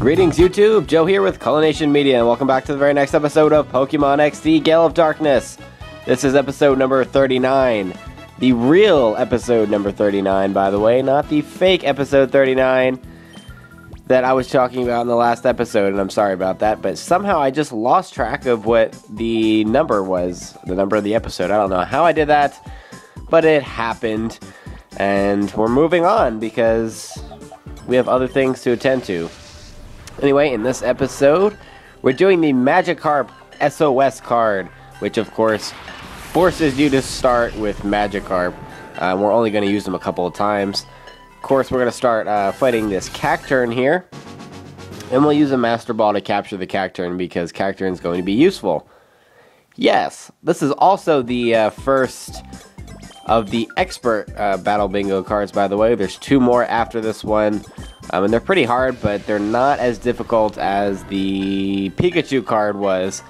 Greetings YouTube, Joe here with Culination Media, and welcome back to the very next episode of Pokemon XD Gale of Darkness. This is episode number 39. The real episode number 39, by the way, not the fake episode 39 that I was talking about in the last episode, and I'm sorry about that, but somehow I just lost track of what the number was, the number of the episode. I don't know how I did that, but it happened, and we're moving on because we have other things to attend to. Anyway, in this episode, we're doing the Magikarp SOS card, which of course forces you to start with Magikarp. We're only going to use them a couple of times. Of course, we're going to start fighting this Cacturn here, and we'll use a Master Ball to capture the Cacturn because Cacturn is going to be useful. Yes, this is also the first of the Expert Battle Bingo cards, by the way. There's two more after this one. And they're pretty hard, but they're not as difficult as the Pikachu card was,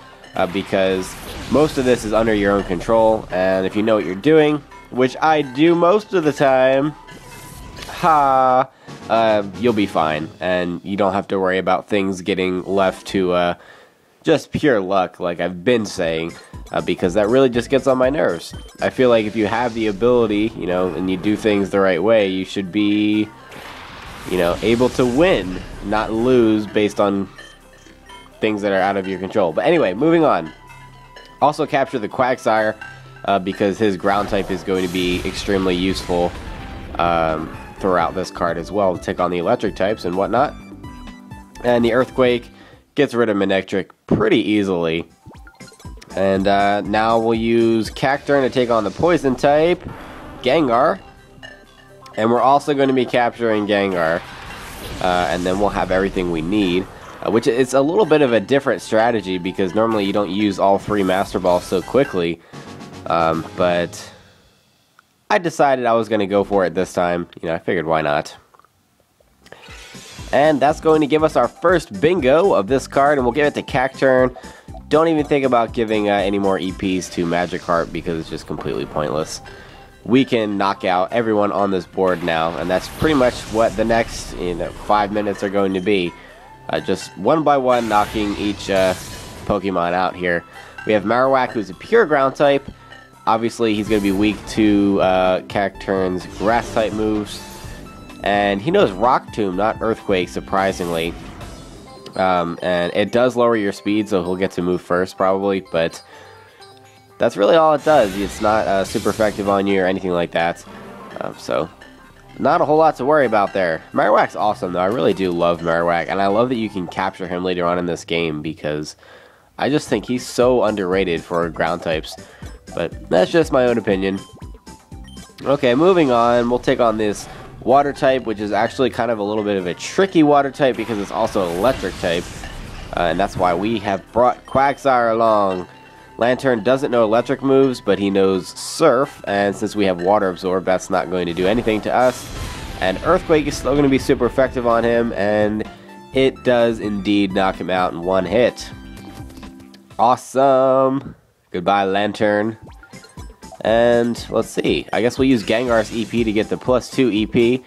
because most of this is under your own control, and if you know what you're doing, which I do most of the time, you'll be fine, and you don't have to worry about things getting left to just pure luck, like I've been saying, because that really just gets on my nerves. I feel like if you have the ability, you know, and you do things the right way, you should be, you know, able to win, not lose based on things that are out of your control. But anyway, moving on. Also capture the Quagsire, because his ground type is going to be extremely useful throughout this card as well, to take on the electric types and whatnot. And the Earthquake gets rid of Manectric pretty easily. And now we'll use Cacturn to take on the poison type, Gengar. And we're also going to be capturing Gengar, and then we'll have everything we need, which is a little bit of a different strategy because normally you don't use all three Master Balls so quickly, but I decided I was going to go for it this time. You know, I figured why not. And that's going to give us our first bingo of this card, and we'll give it to Cacturn. Don't even think about giving any more EPs to Magikarp because it's just completely pointless. We can knock out everyone on this board now, and that's pretty much what the next 5 minutes are going to be. Just one by one knocking each Pokemon out here. We have Marowak, who's a pure ground type. Obviously, he's going to be weak to Cacturn's grass type moves. And he knows Rock Tomb, not Earthquake, surprisingly. And it does lower your speed, so he'll get to move first probably, but that's really all it does. It's not super effective on you or anything like that. So, not a whole lot to worry about there. Marowak's awesome, though. I really do love Marowak, and I love that you can capture him later on in this game because I just think he's so underrated for ground types. But that's just my own opinion. Okay, moving on. We'll take on this water type, which is actually kind of a little bit of a tricky water type because it's also electric type. And that's why we have brought Quagsire along. Lantern doesn't know electric moves, but he knows Surf, and since we have Water Absorb, that's not going to do anything to us. And Earthquake is still going to be super effective on him, and it does indeed knock him out in one hit. Awesome! Goodbye, Lantern. And let's see, I guess we'll use Gengar's EP to get the +2 EP,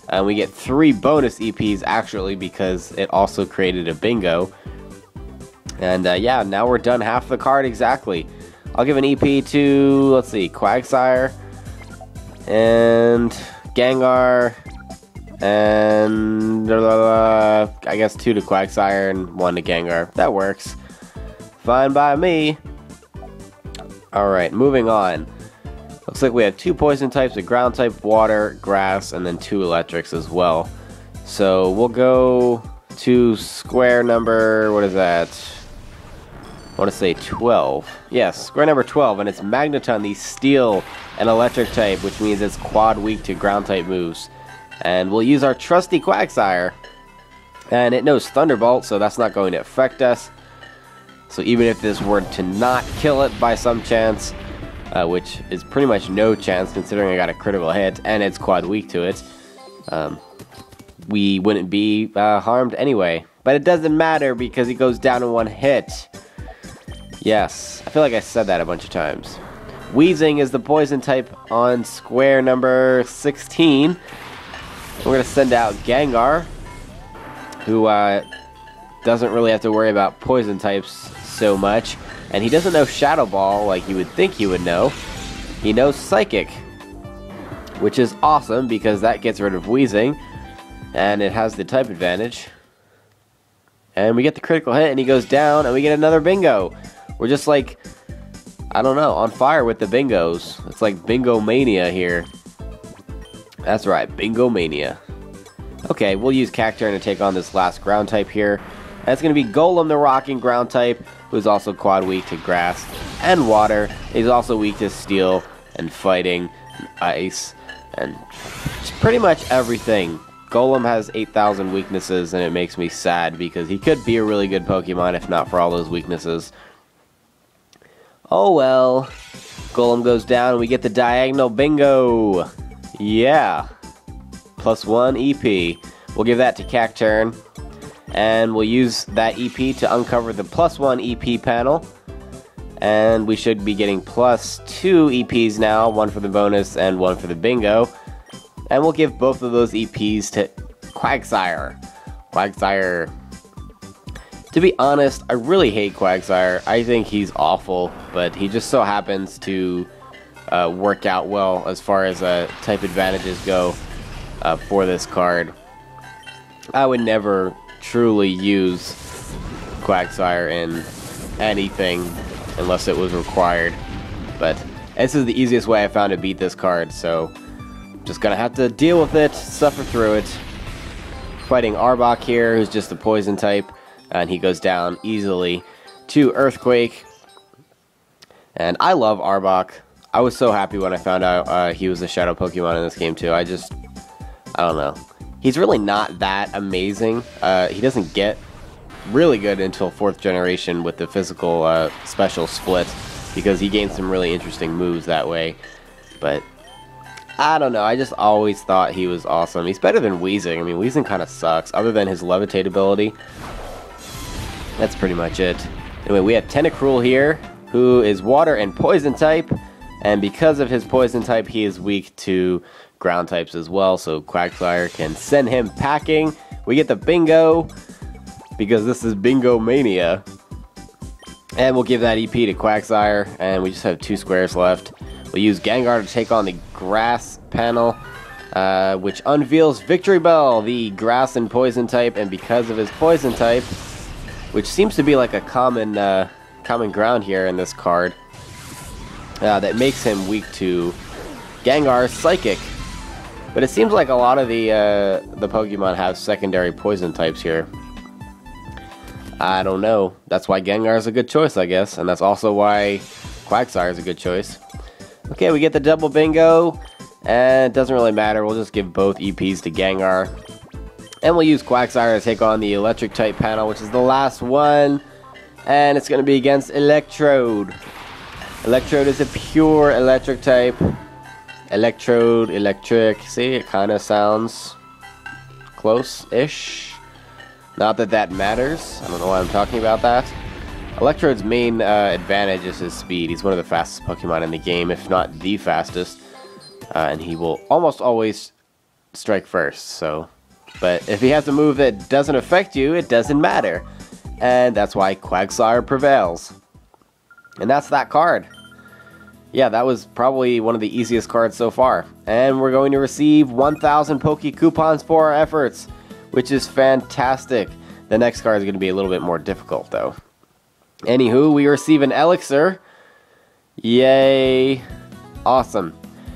and we get 3 bonus EPs actually because it also created a bingo. And yeah, now we're done half the card exactly. I'll give an EP to, let's see, Quagsire, and Gengar, and I guess 2 to Quagsire and 1 to Gengar. That works. Fine by me. Alright, moving on. Looks like we have 2 poison types, a ground type, water, grass, and then 2 electrics as well. So we'll go to square number, what is that? I want to say 12. Yes, square number 12, and it's Magneton, the steel and electric type, which means it's quad weak to ground type moves. And we'll use our trusty Quagsire. And it knows Thunderbolt, so that's not going to affect us. So even if this were to not kill it by some chance, which is pretty much no chance considering I got a critical hit and it's quad weak to it, we wouldn't be harmed anyway. But it doesn't matter because he goes down in one hit. Yes, I feel like I said that a bunch of times. Weezing is the poison type on square number 16. We're going to send out Gengar, who doesn't really have to worry about poison types so much. And he doesn't know Shadow Ball like you would think he would know. He knows Psychic, which is awesome because that gets rid of Wheezing. And it has the type advantage. And we get the critical hit and he goes down and we get another bingo. We're just like, I don't know, on fire with the bingos. It's like bingo mania here. That's right, bingo mania. Okay, we'll use Cacturn to take on this last ground type here. That's going to be Golem the rocking ground type, who's also quad weak to grass and water. He's also weak to steel and fighting and ice and just pretty much everything. Golem has 8,000 weaknesses and it makes me sad because he could be a really good Pokemon if not for all those weaknesses. Oh well. Golem goes down and we get the diagonal bingo. Yeah. +1 EP. We'll give that to Cacturn. And we'll use that EP to uncover the +1 EP panel. And we should be getting +2 EPs now. One for the bonus and one for the bingo. And we'll give both of those EPs to Quagsire. Quagsire. To be honest, I really hate Quagsire. I think he's awful, but he just so happens to work out well as far as type advantages go for this card. I would never truly use Quagsire in anything unless it was required. But this is the easiest way I found to beat this card, so just gonna have to deal with it, suffer through it. Fighting Arbok here, who's just a poison type, and he goes down easily to Earthquake. And I love Arbok. I was so happy when I found out he was a Shadow Pokemon in this game too. I don't know. He's really not that amazing. He doesn't get really good until 4th generation with the physical special split, because he gains some really interesting moves that way. But I don't know, I just always thought he was awesome. He's better than Wheezing. I mean, Wheezing kind of sucks, other than his Levitate ability. That's pretty much it. Anyway, we have Tentacruel here, who is water and poison type. And because of his poison type, he is weak to ground types as well. So Quagsire can send him packing. We get the bingo, because this is bingo mania. And we'll give that EP to Quagsire. And we just have 2 squares left. We'll use Gengar to take on the grass panel, which unveils Victory Bell, the grass and poison type. And because of his poison type, which seems to be like a common ground here in this card, that makes him weak to Gengar's Psychic. But it seems like a lot of the Pokemon have secondary poison types here. I don't know. That's why Gengar is a good choice, I guess. And that's also why Quagsire is a good choice. Okay, we get the double bingo. And it doesn't really matter. We'll just give both EPs to Gengar. And we'll use Quagsire to take on the electric type panel, which is the last one. And it's going to be against Electrode. Electrode is a pure electric type. Electrode, electric. See, it kind of sounds close-ish. Not that that matters. I don't know why I'm talking about that. Electrode's main advantage is his speed. He's one of the fastest Pokemon in the game, if not the fastest. And he will almost always strike first, so... But if he has a move that doesn't affect you, it doesn't matter. And that's why Quagsire prevails. And that's that card. Yeah, that was probably one of the easiest cards so far. And we're going to receive 1,000 Poke Coupons for our efforts, which is fantastic. The next card is going to be a little bit more difficult, though. Anywho, we receive an Elixir. Yay. Awesome.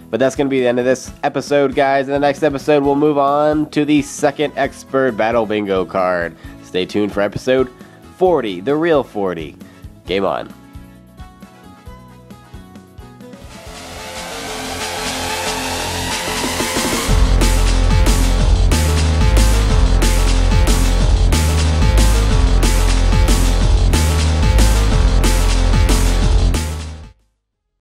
But that's going to be the end of this episode, guys. In the next episode, we'll move on to the second Expert Battle Bingo card. Stay tuned for episode 40, the real 40. Game on.